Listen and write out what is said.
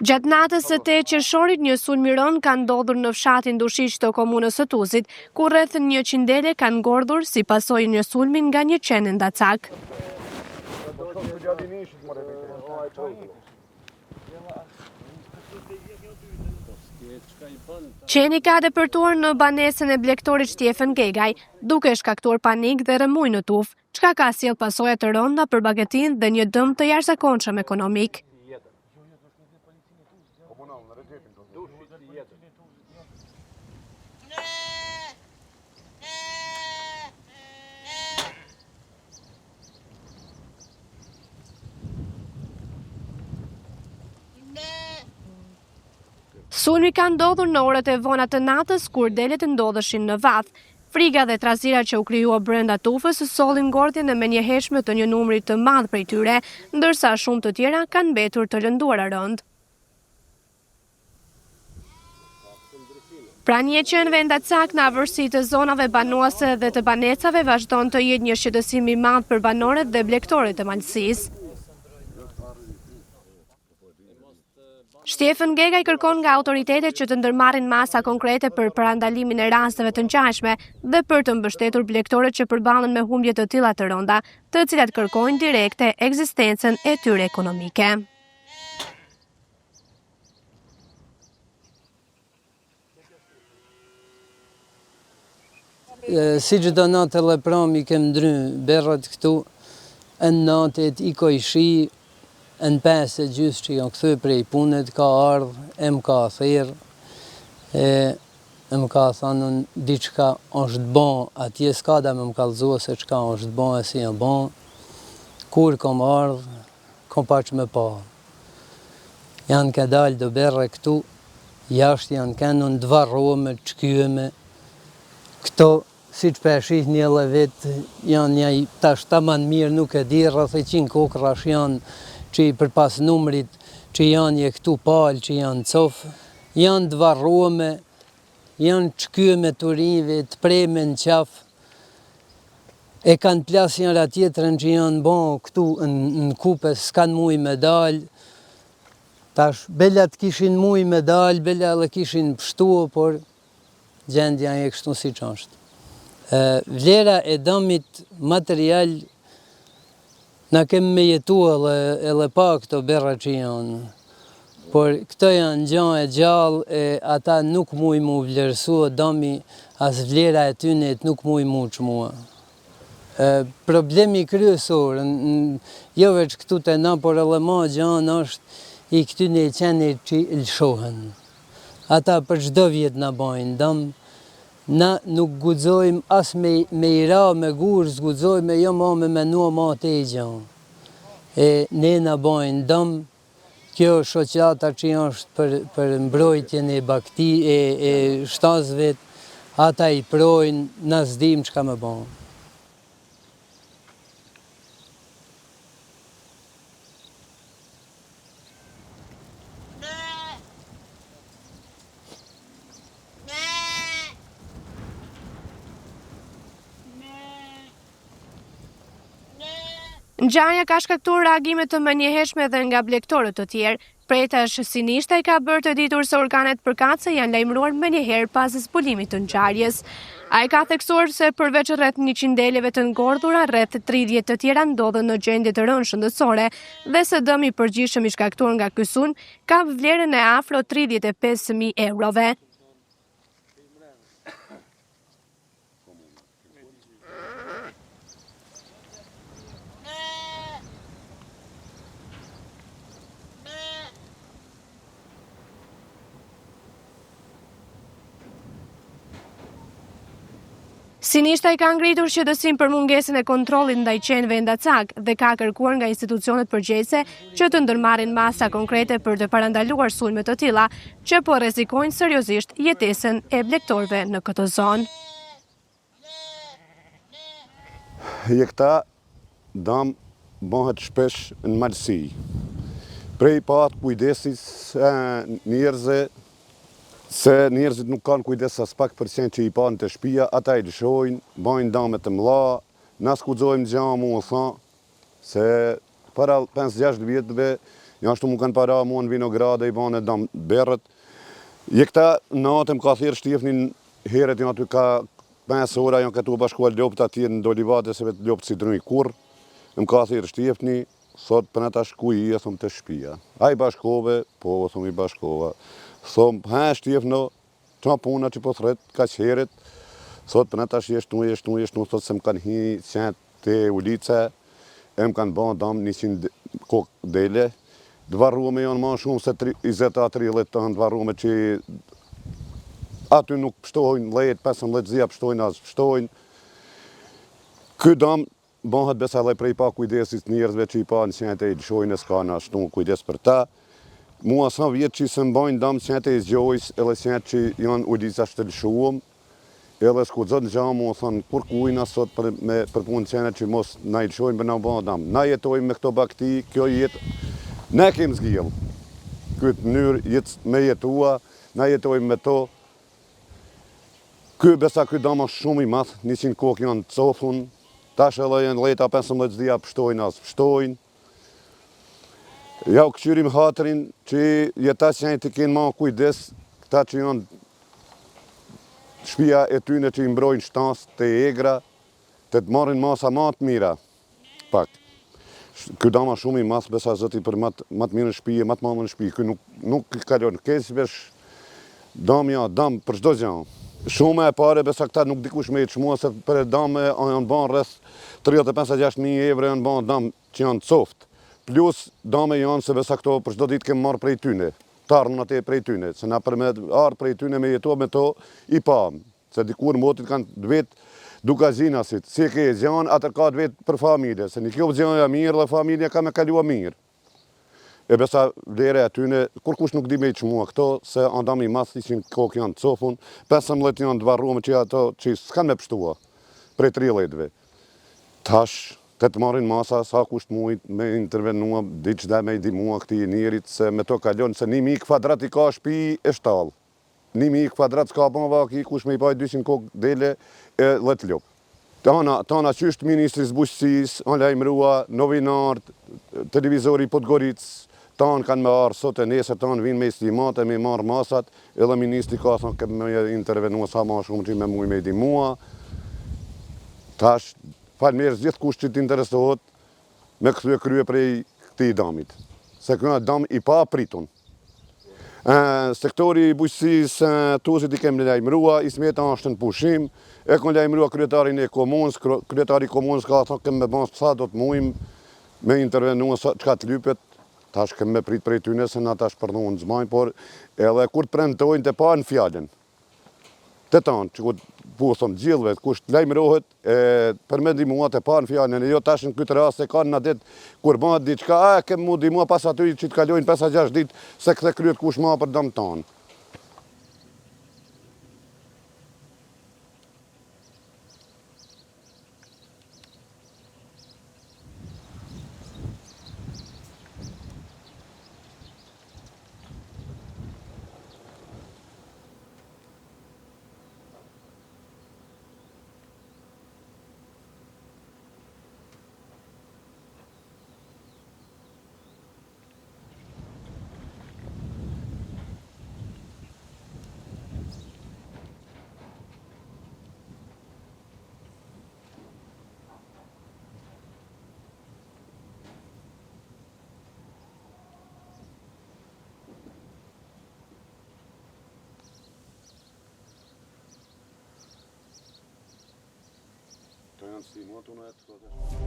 Gjatë natës së 8 qershorit, një sulm i rënd ka ndodhur në fshatin Dushiq të komunës së Tuzit, ku rreth 100 dele kanë ngordhur si pasojë një sulmi nga një qenë ndacak. Qeni ka depërtuar në banesën e blegtorit Shtjefen Gegaj, duke shkaktuar panik dhe rëmuj në tuf, çka ka sjell pasoja të rënda për bagatinë dhe një dëm të jashtëzakonshëm ekonomik. Sulmi ka ndodhur në orët e vona të natës kur delet ndodheshin në vath. Friga dhe trazira që u krijua brenda tufës sollin ngordhjen e menjëhershme të një numri të madh prej tyre, ndërsa shumë të tjera kanë mbetur të lënduara rënd. Prania e qenëve ndacak në afërsi të zonave banuese dhe të banesave vazhdon të jetë një shqetësim i madh për banorët dhe blegtorët e Malësisë. Shtjefen Gegaj kërkon nga autoritetet që të ndërmarrin masa konkrete për parandalimin e rasteve të ngjashme dhe për të mbështetur blegtorët që përballen me humbje të tilla të rënda, të cilat kërkojnë direkte ekzistencën e tyre ekonomike. Si çdo natë e pram i kem ndry berrat këtu, në natët i shi, në 5:30 që janë këthy prej punët, ka ardhë, më ka thirrë, më ka thënë diçka është bon, atje s'ka da më kallëzua se çka është bon e si janë bon. Kur kom ardhë, kom pa që me pa. Janë ka dalë do berre këtu, jashtë janë kanë në dvarrome, çkyeme. Këto, si që peshih një edhe vetë, janë një tash taman mirë, nuk e di, rreth 100 kokrash janë që i përpas numrit që janë një këtu palë, që janë cofë, janë dvarrome, janë çkyeme të rinjve, të preme në qafë, e kanë plasë njëra tjetrën që janë bon këtu në kupe, s'kanë muj me dalë, tash belat kishin muj me dalë, bela edhe kishin pështua, por gjendja e kështu si që është. Vlera e dëmit material na kemë me jetu edhe pa këto berra që janë, por këto janë gjanë e gjallë e ata nuk muj mu vlerësua dëmi, as vlera e tynet nuk muj mu që mua. Problemi kryesor, jo veç këtu të na, por edhe ma gjanë është i këtyne qenit që i lëshohen. Ata për çdo vjet na bajnë dëm, na nuk guxojmë as me i ra me gur, s'guxojmë jo ma me menua ma të e gjanë. Ne na bajnë dëm, kjo shoqata që është për mbrojtjen e bakti e shtazëve, ata i projnë, na s'dim çka me bajnë. Ngjarja ka shkaktuar reagime të menjëhershme dhe nga blegtorët të tjerë. Pretash Sinishtaj ka bërë të ditur se organet përkatëse janë lajmëruar menjëherë pas zbulimit të ngjarjes. Ai ka theksuar se përveç rreth 100 deleve të ngordhura, rreth 30 të tjera ndodhen në gjendje të rënë shëndetësore dhe se dëmi i përgjithshëm i shkaktuar nga ky sulm ka vlerën e afro 35.000 eurove. Sinishtaj ka ngritur shqetësim për mungesën e kontrollit ndaj qenëve ndacak dhe ka kërkuar nga institucionet përgjegjëse që të ndërmarrin masa konkrete për të parandaluar sulme të tilla që po rrezikojnë seriozisht jetesën e blegtorëve në këtë zonë. Këta dëm bëhet shpesh në malësi. Prej pat kujdesis se njerëzit nuk kanë kujdes as pak për qenë që i panë të shtëpia, ata i lëshojnë, bajnë dëme të mëdha, na s'kuxojmë gjamu, se para 5-6 vjetëve janë shtu mu kanë para mu në vinograde, i bane dam berët. Je këta natëm ka thirë Shtjefnin heret janë aty ka 5 ora janë këtu bashkuar lopët atje në Dolivate se vetë lopët si drëni kur. Më ka thirë Shtjefni, thot për në ta shku i thom të shpia. A i bashkove, po, thom i bashkova. Thom, Shtjefno, qa puna që po thret, ka qëheret. Thot për në ta shjeshtu, thot se më kanë hi qenë të ulice, e më kanë ban dam 100 kokë dele. Dvarrume janë ma shumë se 20-30 të dvarrume që aty nuk pështojnë, 10-15 zia pështojnë, as pështojnë. Ky dam bëhet besa dhe prej pa kujdesit njerëzve që i pa në qente i lëshojnë e s'ka në ashtu kujdes për ta. Mua sa vjetë që i se mbajnë dam qente i zgjojës, edhe qente që janë ulica shtë lëshuëm, edhe s'ku dzot në gjamë, mua thonë, kur kujna sot për punë qene që mos na i lëshojnë për na bëhet dam. Na jetojmë me këto bakti, kjo jetë, ne kemë zgjellë. Këtë mënyrë me jetua, na jetojmë me to. Ky dam është shumë i math, 100 kokë janë të cofun, tash edhe janë leta 15 dhja pështojnë as pështojnë. Ja u këqyrim hatërin që jeta që janë të kenë ma kujdes, këta që janë shpia e tyne që i mbrojnë shtansë të egra, të të marrin masa ma të mira, pak. Ky dam është shumë i math, besa zëti për ma të mirë në shpije, ma të madhe në shpije, ky nuk kalon, kesë vesh dam për çdo gjanë. Shumë e pare, besa këta nuk dikush me i qmua, se për e dame janë ban rreth 35-6.000 euro janë ban dam që janë coft. Plus dame janë se besa këto për çdo ditë kemë marrë prej tyne, tarën atë prej tyne, se na për me arë prej tyne me jetu me to i pam. Se dikur motit kanë vetë duka zinasit, si ke zjanë, atër ka vetë për familje, se një kjo zjanë e mirë dhe familje ka me kalua mirë. E besa vlere atyne, kur kush nuk di me i qmua këto, se andam i mas 100 kokë janë të cofun, 15 janë të varrume që ato që s'kan me pështua, prej 30-ve. Tash, të marrin masa, sa kush të mujt me intervenua, diq dhe me i di mua këti njerit, se me to kalon, se 1000 kvadrat i ka shpi e shtalë. 1000 kvadrat s'ka ban vaki, kush me i baj 200 kokë dele e let lop. Tana qysht Ministri Zbujqësis, anë lajmërua, novinart, televizori Podgoricë, tanë kanë me arë sot e nesër, tanë vinë me estimate, me marë masat, edhe Ministri ka thonë ke me intervenua sa ma shumë që me muj me i di mua. Tash, falmerës gjithë kush që t'interesohet me këtu e krye prej këti damit. Se këna dam i pa pritun. Sektori i bujqësis Tuzit i kemë lajmërua, Ismeta është në pushim, e kënë lajmërua kryetarin e komunës, kryetari i komunës ka thonë kemë me banë sa do të mujmë me intervenua qka të lypet. Tash kemë me prit prej tyne se na tash përnohën zmajnë, por edhe kur të premtojnë të pa në fjallin. Të tanë, që ku po thonë gjithve, kush të lajmërohet, për me dimua të pa në fjallin, e jo tash në këtë rast e kanë në ditë, kur bëhet diçka, kemë mu dimua pas aty që të kalojnë 5-6 ditë, se këthe kryet kush ma për dam tanë. To janë si motu në e të